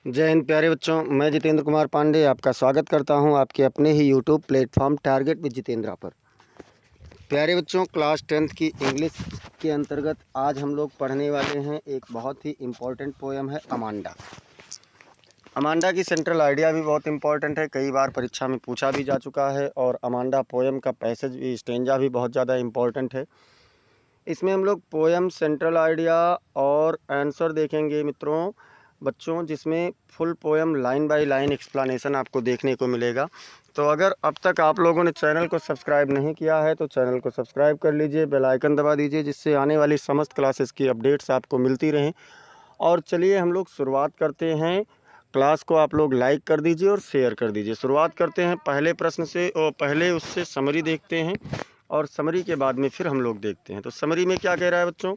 जय हिंद प्यारे बच्चों, मैं जितेंद्र कुमार पांडे आपका स्वागत करता हूं आपके अपने ही YouTube platform target with Jitendra पर। प्यारे बच्चों, क्लास 10th की इंग्लिश के अंतर्गत आज हम लोग पढ़ने वाले हैं एक बहुत ही इम्पोर्टेंट पोएम है अमांडा। अमांडा की सेंट्रल आइडिया भी बहुत इंपॉर्टेंट है, कई बार परीक्षा में पूछा भी जा चुका है। और अमांडा पोएम का पैसेज भी, स्टेंजा भी बहुत ज़्यादा इम्पॉर्टेंट है। इसमें हम लोग पोएम, सेंट्रल आइडिया और आंसर देखेंगे मित्रों बच्चों, जिसमें full poem line by line explanation आपको देखने को मिलेगा। तो अगर अब तक आप लोगों ने चैनल को सब्सक्राइब नहीं किया है तो चैनल को सब्सक्राइब कर लीजिए, बेल आइकन दबा दीजिए, जिससे आने वाली समस्त क्लासेस की अपडेट्स आपको मिलती रहें। और चलिए हम लोग शुरुआत करते हैं। क्लास को आप लोग लाइक कर दीजिए और शेयर कर दीजिए। शुरुआत करते हैं पहले प्रश्न से, और पहले उससे समरी देखते हैं और समरी के बाद में फिर हम लोग देखते हैं। तो समरी में क्या कह रहा है बच्चों?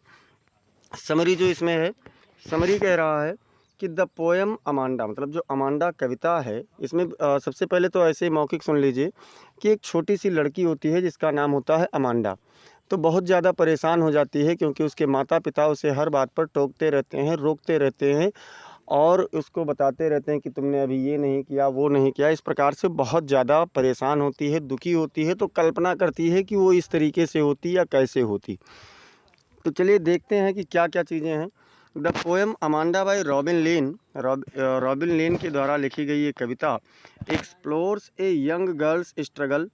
समरी जो इसमें है, समरी कह रहा है कि द पोएम अमांडा, मतलब जो अमांडा कविता है, इसमें सबसे पहले तो ऐसे मौखिक सुन लीजिए कि एक छोटी सी लड़की होती है जिसका नाम होता है अमांडा। तो बहुत ज़्यादा परेशान हो जाती है क्योंकि उसके माता पिता उसे हर बात पर टोकते रहते हैं, रोकते रहते हैं और उसको बताते रहते हैं कि तुमने अभी ये नहीं किया, वो नहीं किया। इस प्रकार से बहुत ज़्यादा परेशान होती है, दुखी होती है। तो कल्पना करती है कि वो इस तरीके से होती या कैसे होती। तो चलिए देखते हैं कि क्या क्या चीज़ें हैं। The poem Amanda by Robin Klein, Robin Klein के द्वारा लिखी गई ये कविता explores a young girl's struggle.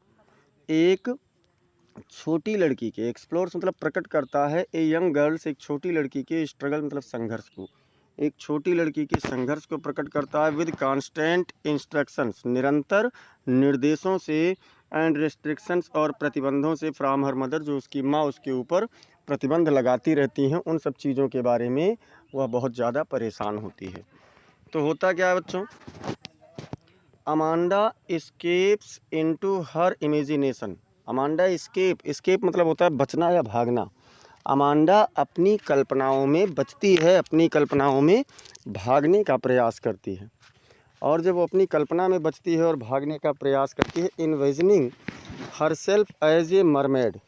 एक छोटी लड़की के, एक्सप्लोर्स मतलब प्रकट करता है, ए यंग गर्ल्स एक छोटी लड़की के, स्ट्रगल मतलब संघर्ष को, एक छोटी लड़की के संघर्ष को प्रकट करता है। विद कांस्टेंट इंस्ट्रक्शंस, निरंतर निर्देशों से, एंड रेस्ट्रिक्शंस और प्रतिबंधों से, फ्रॉम हर मदर, जो उसकी माँ उसके ऊपर प्रतिबंध लगाती रहती हैं, उन सब चीज़ों के बारे में वह बहुत ज़्यादा परेशान होती है। तो होता क्या है बच्चों? Amanda escapes into her imagination. Amanda escape मतलब होता है बचना या भागना। अमांडा अपनी कल्पनाओं में बचती है, अपनी कल्पनाओं में भागने का प्रयास करती है। और जब वो अपनी कल्पना में बचती है और भागने का प्रयास करती है, envisioning herself as a mermaid.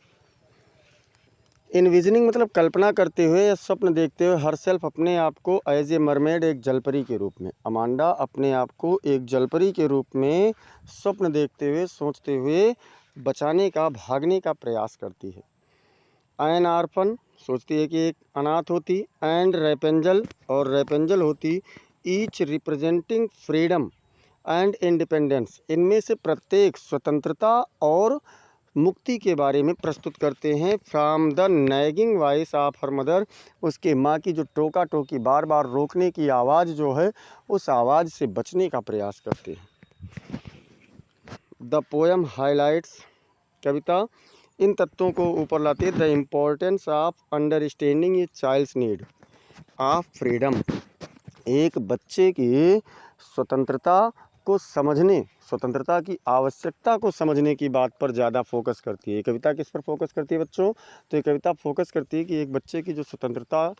Envisioning मतलब कल्पना करते हुए या स्वप्न देखते हुए, हरसेल्फ अपने आप को, एज ए मरमेड एक जलपरी के रूप में। अमांडा अपने आप को एक जलपरी के रूप में स्वप्न देखते हुए, सोचते हुए बचाने का, भागने का प्रयास करती है। एन आर्फन सोचती है कि एक अनाथ होती, एंड रेपेंजल और रेपेंजल होती, each representing freedom and independence. इनमें से प्रत्येक स्वतंत्रता और मुक्ति के बारे में प्रस्तुत करते हैं। From the nagging voice of her mother, उसके माँ की जो टोका टोकी, बार बार रोकने की आवाज़ जो है, उस आवाज़ से बचने का प्रयास करते हैं। द पोएम हाईलाइट्स, कविता इन तत्वों को ऊपर लाती है। The importance of understanding a child's need of freedom, एक बच्चे की स्वतंत्रता को समझने, स्वतंत्रता की आवश्यकता को समझने की बात पर ज़्यादा फोकस करती है। ये कविता किस पर फोकस करती है बच्चों? तो ये कविता फोकस करती है कि एक बच्चे की जो स्वतंत्रता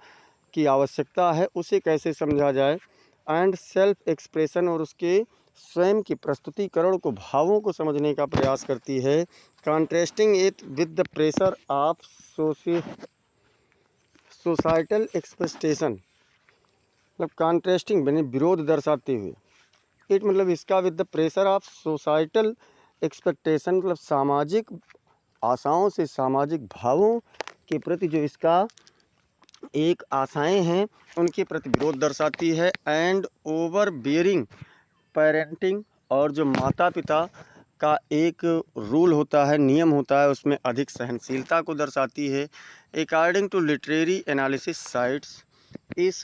की आवश्यकता है उसे कैसे समझा जाए। एंड सेल्फ एक्सप्रेशन, और उसके स्वयं की प्रस्तुतिकरण को, भावों को समझने का प्रयास करती है। Contrasting it with the pressure of societal expectation, मतलब कॉन्ट्रास्टिंग यानी विरोध दर्शाते हुए, इट मतलब इसका, with the pressure of societal expectation मतलब सामाजिक आशाओं से, सामाजिक भावों के प्रति जो इसका एक आशाएं हैं, उनके प्रति विरोध दर्शाती है। एंड ओवर बियरिंग पेरेंटिंग, और जो माता पिता का एक रूल होता है, नियम होता है, उसमें अधिक सहनशीलता को दर्शाती है। According to literary analysis sites, इस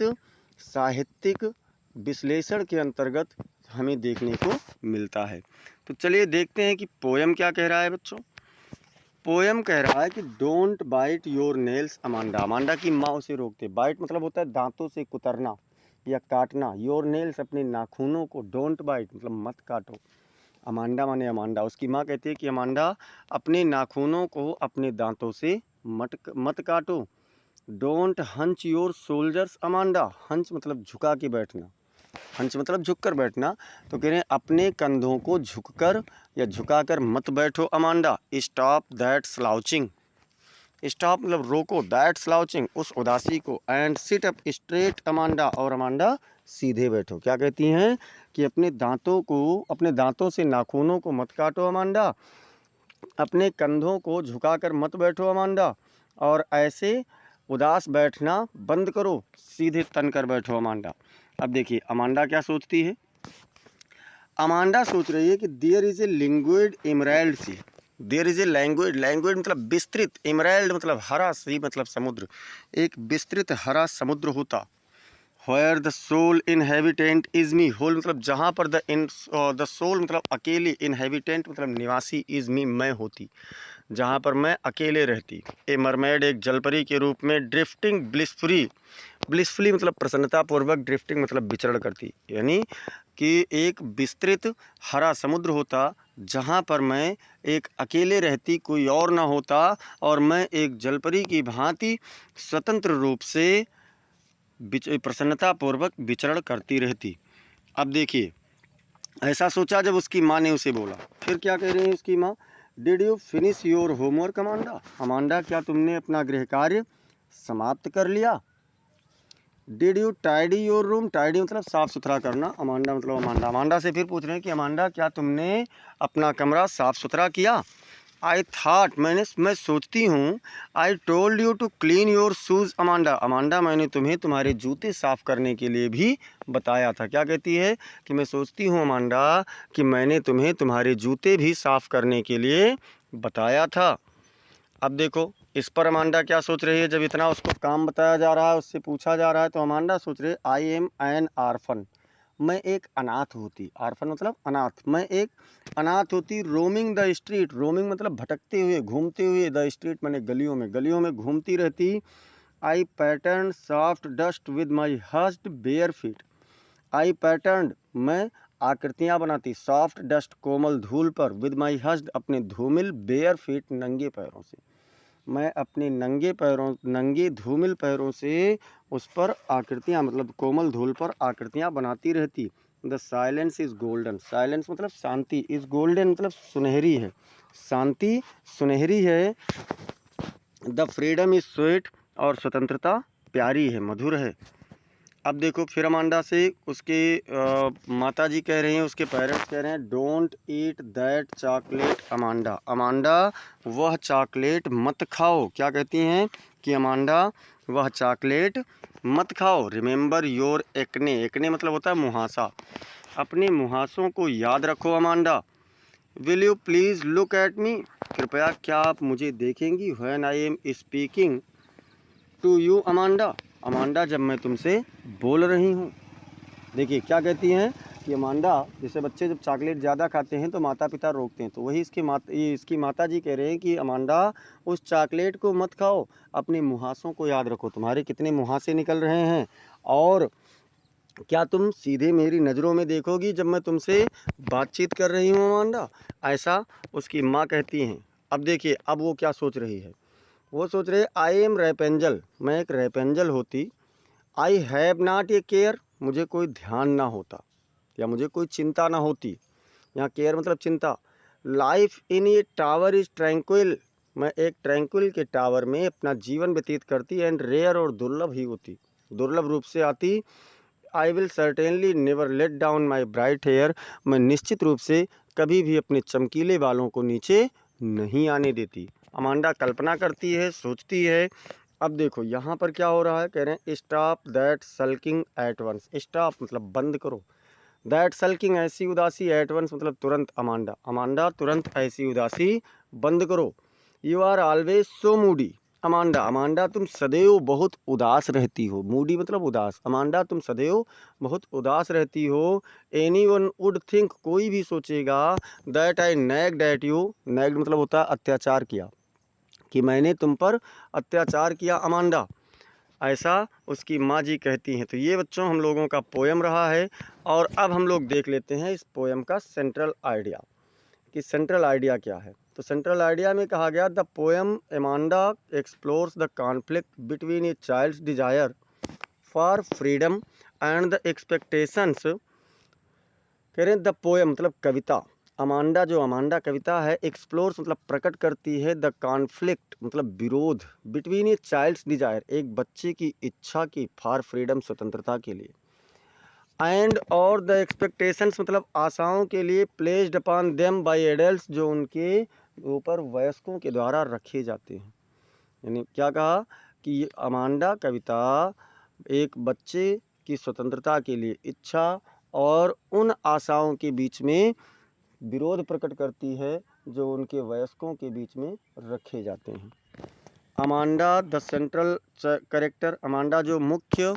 साहित्यिक विश्लेषण के अंतर्गत हमें देखने को मिलता है। तो चलिए देखते हैं कि पोएम क्या कह रहा है बच्चों। पोएम कह रहा है कि don't bite your nails Amanda. Amanda की माँ उसे रोकते, बाइट मतलब होता है दांतों से कुतरना या काटना, योर नेल्स अपने नाखूनों को, डोंट बाइट मतलब मत काटो। अमांडा माने अमांडा, उसकी माँ कहती है कि अमांडा अपने नाखूनों को अपने दांतों से मत काटो। Don't hunch your shoulders Amanda, hunch मतलब झुका के बैठना, हंच मतलब झुककर बैठना। तो कह रहे हैं अपने कंधों को झुककर या झुकाकर मत बैठो Amanda. Stop that slouching, stop मतलब रोको, दैट स्लाउचिंग उस उदासी को, and sit up straight Amanda और अमांडा सीधे बैठो। क्या कहती हैं कि अपने दांतों से नाखूनों को मत काटो अमांडा, अपने कंधों को झुकाकर मत बैठो अमांडा, और ऐसे उदास बैठना बंद करो, सीधे तन कर बैठो अमांडा। अब देखिए अमांडा क्या सोचती है। अमांडा सोच रही है कि there is a languid emerald sea, there is a language, language मतलब विस्तृत, एमराल्ड मतलब हरा, सी मतलब समुद्र, एक विस्तृत हरा समुद्र होता। Where the sole inhabitant is me, whole मतलब जहाँ पर द सोल मतलब अकेले, inhabitant मतलब निवासी, is me मैं होती, जहाँ पर मैं अकेले रहती। ए मरमेड एक जलपरी के रूप में, ड्रिफ्टिंग ब्लिसफुली, ब्लिसफुली मतलब प्रसन्नतापूर्वक, ड्रिफ्टिंग मतलब विचरण करती, यानी कि एक विस्तृत हरा समुद्र होता जहाँ पर मैं एक अकेले रहती, कोई और ना होता, और मैं एक जलपरी की भांति स्वतंत्र रूप से प्रसन्नतापूर्वक विचरण करती रहती। अब देखिए ऐसा सोचा जब उसकी माँ ने उसे बोला, फिर क्या कह रही है उसकी माँ, did you finish your homework Amanda, Amanda क्या तुमने अपना गृह कार्य समाप्त कर लिया। Did you tidy your room, tidy मतलब साफ सुथरा करना, अमांडा मतलब अमांडा, अमांडा से फिर पूछ रहे हैं कि अमांडा क्या तुमने अपना कमरा साफ सुथरा किया। आई थाट मैं सोचती हूँ, I told you to clean your shoes Amanda, Amanda मैंने तुम्हें तुम्हारे जूते साफ़ करने के लिए भी बताया था। क्या कहती है कि मैं सोचती हूँ अमांडा कि मैंने तुम्हें तुम्हारे जूते भी साफ़ करने के लिए बताया था। अब देखो इस पर अमांडा क्या सोच रही है, जब इतना उसको काम बताया जा रहा है, उससे पूछा जा रहा है, तो अमांडा सोच रही है आई एम एन आर्फन, मैं एक अनाथ होती, आर्फन मतलब अनाथ, मैं एक अनाथ होती, रोमिंग द स्ट्रीट, रोमिंग मतलब भटकते हुए, घूमते हुए, द स्ट्रीट मैंने गलियों में घूमती रहती। I pattern soft dust with my hushed bare feet, I pattern मैं आकृतियाँ बनाती, सॉफ्ट डस्ट कोमल धूल पर, विद माई हस्ड अपने धूमिल, बेयर फीट नंगे पैरों से, मैं अपने नंगे धूमिल पैरों से उस पर आकृतियाँ मतलब कोमल धूल पर आकृतियाँ बनाती रहती। The silence is golden, silence मतलब शांति, इज़ गोल्डन मतलब सुनहरी है, शांति सुनहरी है। द फ्रीडम इज़ स्वीट, और स्वतंत्रता प्यारी है, मधुर है। अब देखो फिर अमांडा से उसके माता जी कह रहे हैं, उसके पेरेंट्स कह रहे हैं, don't eat that chocolate Amanda, Amanda वह चॉकलेट मत खाओ। क्या कहती हैं कि अमांडा वह चॉकलेट मत खाओ। रिमेंबर योर एक्ने, एक्ने मतलब होता है मुहासा, अपने मुहासों को याद रखो Amanda. Will you please look at me, कृपया क्या आप मुझे देखेंगी, when I am speaking to you Amanda, Amanda जब मैं तुमसे बोल रही हूँ। देखिए क्या कहती हैं कि अमांडा, जैसे बच्चे जब चॉकलेट ज़्यादा खाते हैं तो माता पिता रोकते हैं, तो वही इसकी माता जी कह रहे हैं कि अमांडा उस चॉकलेट को मत खाओ, अपने मुहासों को याद रखो, तुम्हारे कितने मुहासे निकल रहे हैं, और क्या तुम सीधे मेरी नज़रों में देखोगी जब मैं तुमसे बातचीत कर रही हूँ अमांडा, ऐसा उसकी माँ कहती हैं। अब देखिए अब वो क्या सोच रही है, वो सोच रहे आई एम रैपेंजल, मैं एक रैपेंजल होती। I have not a care, मुझे कोई ध्यान ना होता या मुझे कोई चिंता ना होती, यहाँ केयर मतलब चिंता। Life in A tower is tranquil, मैं एक ट्रैंक्विल के टावर में अपना जीवन व्यतीत करती, एंड रेयर और दुर्लभ ही होती, दुर्लभ रूप से आती। I will certainly never let down my bright hair, मैं निश्चित रूप से कभी भी अपने चमकीले बालों को नीचे नहीं आने देती। अमांडा कल्पना करती है, सोचती है। अब देखो यहाँ पर क्या हो रहा है, कह रहे हैं stop that sulking at once, stop मतलब बंद करो, दैट सल्किंग ऐसी उदासी, एट वंस मतलब तुरंत, अमांडा, अमांडा तुरंत ऐसी उदासी बंद करो। You are always so moody Amanda, Amanda तुम सदैव बहुत उदास रहती हो, मूडी मतलब उदास, अमांडा तुम सदैव बहुत उदास रहती हो। एनी वन वुड थिंक, कोई भी सोचेगा, दैट आई नैग्ड एट यू, नैग्ड मतलब होता है अत्याचार किया, कि मैंने तुम पर अत्याचार किया अमांडा, ऐसा उसकी माँ जी कहती हैं। तो ये बच्चों हम लोगों का पोयम रहा है, और अब हम लोग देख लेते हैं इस पोयम का सेंट्रल आइडिया, कि सेंट्रल आइडिया क्या है। तो सेंट्रल आइडिया में कहा गया, the poem Amanda explores the conflict between a child's desire for freedom and the expectations. कह रहे हैं द पोयम मतलब कविता, अमांडा जो अमांडा कविता है एक्सप्लोर्स मतलब प्रकट करती है द कॉन्फ्लिक्ट मतलब विरोध बिटवीन ए चाइल्ड्स डिजायर एक बच्चे की इच्छा की फॉर फ्रीडम स्वतंत्रता के लिए एंड और द एक्सपेक्टेशंस मतलब आशाओं के लिए placed upon them by adults जो उनके ऊपर वयस्कों के द्वारा रखे जाते हैं। यानी क्या कहा कि ये अमांडा कविता एक बच्चे की स्वतंत्रता के लिए इच्छा और उन आशाओं के बीच में विरोध प्रकट करती है जो उनके वयस्कों के बीच में रखे जाते हैं। Amanda the central character Amanda जो मुख्य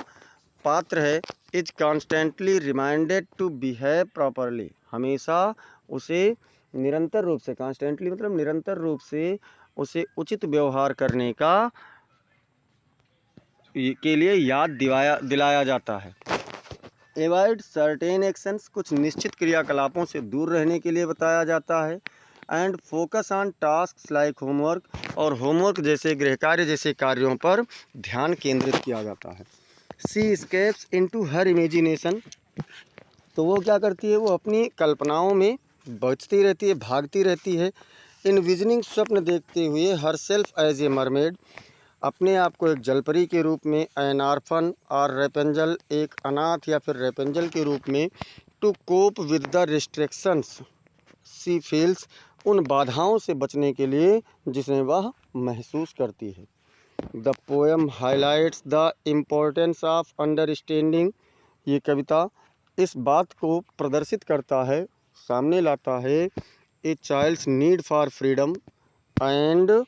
पात्र है is constantly reminded to behave properly हमेशा उसे निरंतर रूप से कॉन्स्टेंटली मतलब निरंतर रूप से उसे उचित व्यवहार करने का के लिए याद दिलाया जाता है। एवॉइड सर्टेन एक्शंस कुछ निश्चित क्रियाकलापों से दूर रहने के लिए बताया जाता है। And focus on task like homework और होमवर्क जैसे गृह कार्य जैसे कार्यों पर ध्यान केंद्रित किया जाता है। सी स्केप्स इनटू हर इमेजिनेशन तो वो क्या करती है वो अपनी कल्पनाओं में बचती रहती है भागती रहती है। इन विजनिंग स्वप्न देखते हुए herself as a mermaid अपने आप को एक जलपरी के रूप में एन ऑर्फन और रेपेंजल एक अनाथ या फिर रेपेंजल के रूप में to cope with the restrictions she feels उन बाधाओं से बचने के लिए जिसे वह महसूस करती है। The poem highlights the importance of understanding ये कविता इस बात को प्रदर्शित करता है सामने लाता है a child's need for freedom and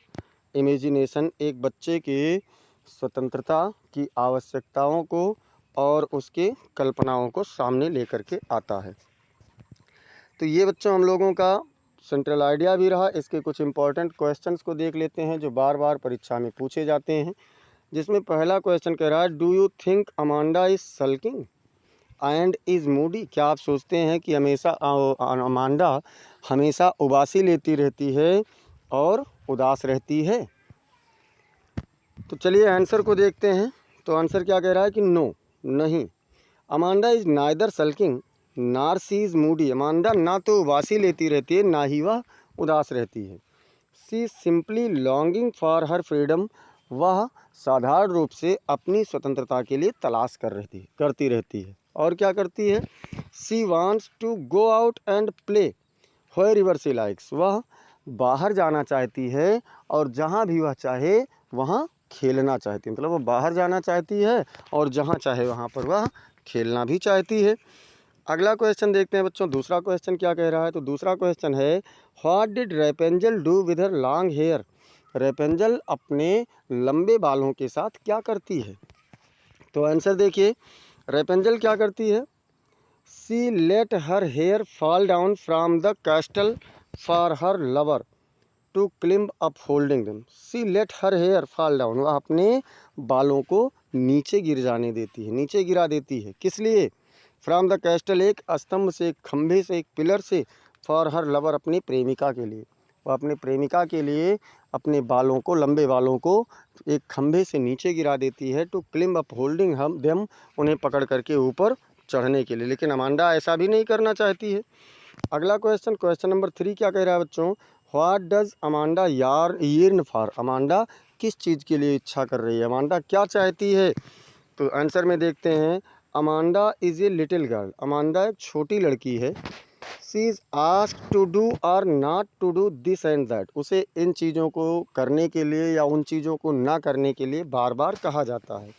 imagination एक बच्चे के स्वतंत्रता की आवश्यकताओं को और उसके कल्पनाओं को सामने लेकर के आता है। तो ये बच्चों हम लोगों का सेंट्रल आइडिया भी रहा। इसके कुछ इंपॉर्टेंट क्वेश्चंस को देख लेते हैं जो बार बार परीक्षा में पूछे जाते हैं। जिसमें पहला क्वेश्चन कह रहा है do you think Amanda is sulking and is Moody क्या आप सोचते हैं कि हमेशा अमांडा हमेशा उबासी लेती रहती है और उदास रहती है। तो चलिए आंसर को देखते हैं। तो आंसर क्या कह रहा है कि नो नहीं अमांडा इज़ नाइदर सल्किंग नार सी इज़ मूडी अमांडा ना तो उबासी लेती रहती है ना ही वह उदास रहती है। She simply longing for her freedom वह साधारण रूप से अपनी स्वतंत्रता के लिए तलाश करती रहती है। और क्या करती है she wants to go out and play wherever she likes वह बाहर जाना चाहती है और जहाँ भी वह चाहे वहाँ खेलना चाहती है मतलब वह बाहर जाना चाहती है और जहाँ चाहे वहाँ पर वह खेलना भी चाहती है। अगला क्वेश्चन देखते हैं बच्चों दूसरा क्वेश्चन क्या कह रहा है। तो दूसरा क्वेश्चन है what did Rapunzel do with her long hair Rapunzel अपने लंबे बालों के साथ क्या करती है। तो आंसर देखिए रेपेंजल क्या करती है she let her hair fall down from the castle for her lover to climb up holding them she let her hair fall down वह अपने बालों को नीचे गिरा देती है किस लिए फ्रॉम द कैस्टल एक स्तंभ से एक खंभे से एक पिलर से फॉर हर लवर अपनी प्रेमिका के लिए वह अपने प्रेमिका के लिए अपने बालों को लंबे बालों को एक खंभे से नीचे गिरा देती है टू क्लिम्ब अप होल्डिंग हम देम उन्हें पकड़ करके ऊपर चढ़ने के लिए। लेकिन अमांडा ऐसा भी नहीं करना चाहती है। अगला क्वेश्चन नंबर 3 क्या कह रहा है बच्चों what does Amanda yearn for Amanda किस चीज़ के लिए इच्छा कर रही है अमांडा क्या चाहती है। तो आंसर में देखते हैं Amanda is a little girl Amanda एक छोटी लड़की है। She is asked to do और not to do this and that उसे इन चीज़ों को करने के लिए या उन चीज़ों को ना करने के लिए बार बार कहा जाता है।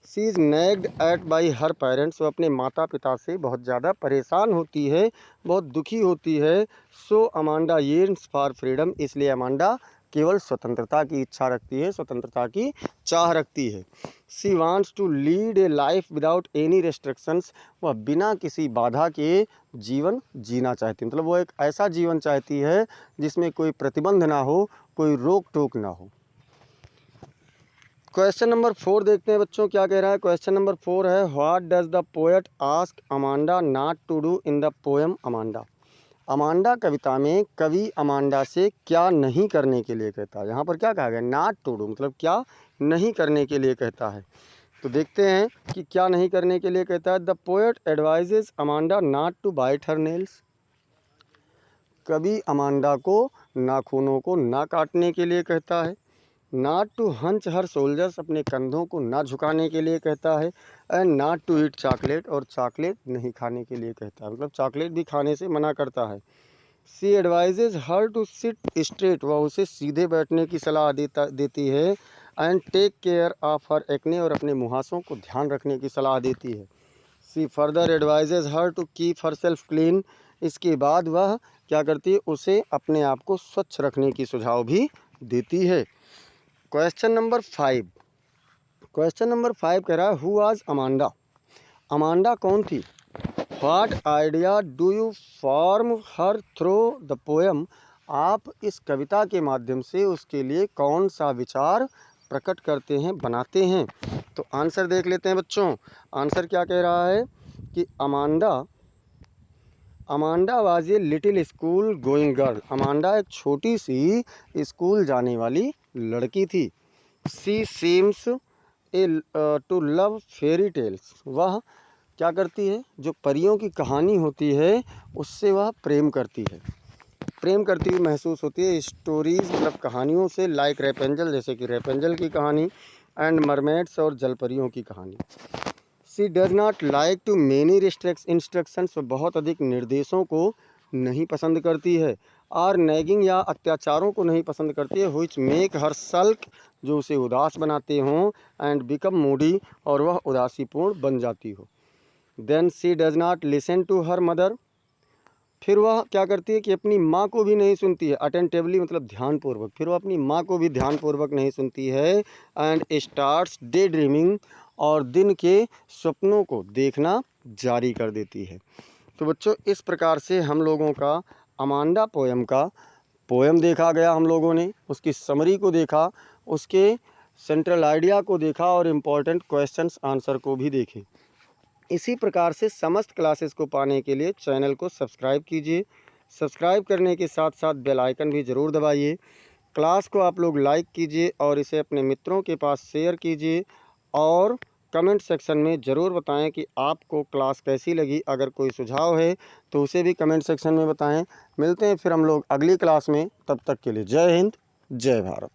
She is nagged at by her parents वो अपने माता पिता से बहुत ज़्यादा परेशान होती है बहुत दुखी होती है। सो अमांडा येर्न्स फॉर फ्रीडम इसलिए अमांडा केवल स्वतंत्रता की इच्छा रखती है स्वतंत्रता की चाह रखती है। She wants to lead a life without any restrictions वह बिना किसी बाधा के जीवन जीना चाहती है मतलब वो एक ऐसा जीवन चाहती है जिसमें कोई प्रतिबंध ना हो कोई रोक टोक ना हो। क्वेश्चन नंबर 4 देखते हैं बच्चों क्या कह रहा है। क्वेश्चन नंबर 4 है what does the poet ask Amanda not to do in the poem Amanda Amanda कविता में कवि अमांडा से क्या नहीं करने के लिए कहता है। यहाँ पर क्या कहा गया नॉट टू डू मतलब क्या नहीं करने के लिए कहता है। तो देखते हैं कि क्या नहीं करने के लिए कहता है। The poet advises Amanda not to bite her nails कभी अमांडा को नाखूनों को ना काटने के लिए कहता है। Not to hunch her shoulders, अपने कंधों को ना झुकाने के लिए कहता है। And not to eat chocolate, और चॉकलेट नहीं खाने के लिए कहता है, मतलब चॉकलेट भी खाने से मना करता है। She advises her to sit straight, वह उसे सीधे बैठने की सलाह देती है। And take care of her acne, और अपने मुहासों को ध्यान रखने की सलाह देती है। She further advises her to keep herself clean, इसके बाद वह क्या करती है, उसे अपने आप को स्वच्छ रखने की सुझाव भी देती है। क्वेश्चन नंबर 5, क्वेश्चन नंबर 5 कह रहा है हु वाज अमांडा, अमांडा कौन थी। What idea do you form her through the poem, आप इस कविता के माध्यम से उसके लिए कौन सा विचार प्रकट करते हैं, बनाते हैं। तो आंसर देख लेते हैं बच्चों। आंसर क्या कह रहा है कि Amanda was a little school going girl, Amanda एक छोटी सी स्कूल जाने वाली लड़की थी। She seems uh to love fairy tales, वह क्या करती है, जो परियों की कहानी होती है उससे वह प्रेम करती है, प्रेम करती हुई महसूस होती है। स्टोरीज मतलब कहानियों से, लाइक रेपेंजल, जैसे कि रेपेंजल की कहानी, एंड मरमेड्स, और जलपरियों की कहानी। She does not like too many instructions, बहुत अधिक निर्देशों को नहीं पसंद करती है। और नैगिंग या अत्याचारों को नहीं पसंद करती है। व्हिच मेक हर सल्क, जो उसे उदास बनाते हों। एंड बिकम मूडी, और वह उदासीपूर्ण बन जाती हो। Then she does not listen to her mother, फिर वह क्या करती है कि अपनी माँ को भी नहीं सुनती है। अटेंटिवली मतलब ध्यानपूर्वक, फिर वह अपनी माँ को भी ध्यानपूर्वक नहीं सुनती है। एंड स्टार्ट्स डे ड्रीमिंग, और दिन के सपनों को देखना जारी कर देती है। तो बच्चों इस प्रकार से हम लोगों का अमांडा पोएम का पोएम देखा गया, हम लोगों ने उसकी समरी को देखा, उसके सेंट्रल आइडिया को देखा, और इम्पोर्टेंट क्वेश्चंस आंसर को भी देखे। इसी प्रकार से समस्त क्लासेस को पाने के लिए चैनल को सब्सक्राइब कीजिए। सब्सक्राइब करने के साथ साथ बेल आइकन भी ज़रूर दबाइए। क्लास को आप लोग लाइक कीजिए और इसे अपने मित्रों के पास शेयर कीजिए, और कमेंट सेक्शन में ज़रूर बताएं कि आपको क्लास कैसी लगी। अगर कोई सुझाव है तो उसे भी कमेंट सेक्शन में बताएं। मिलते हैं फिर हम लोग अगली क्लास में, तब तक के लिए जय हिंद, जय भारत।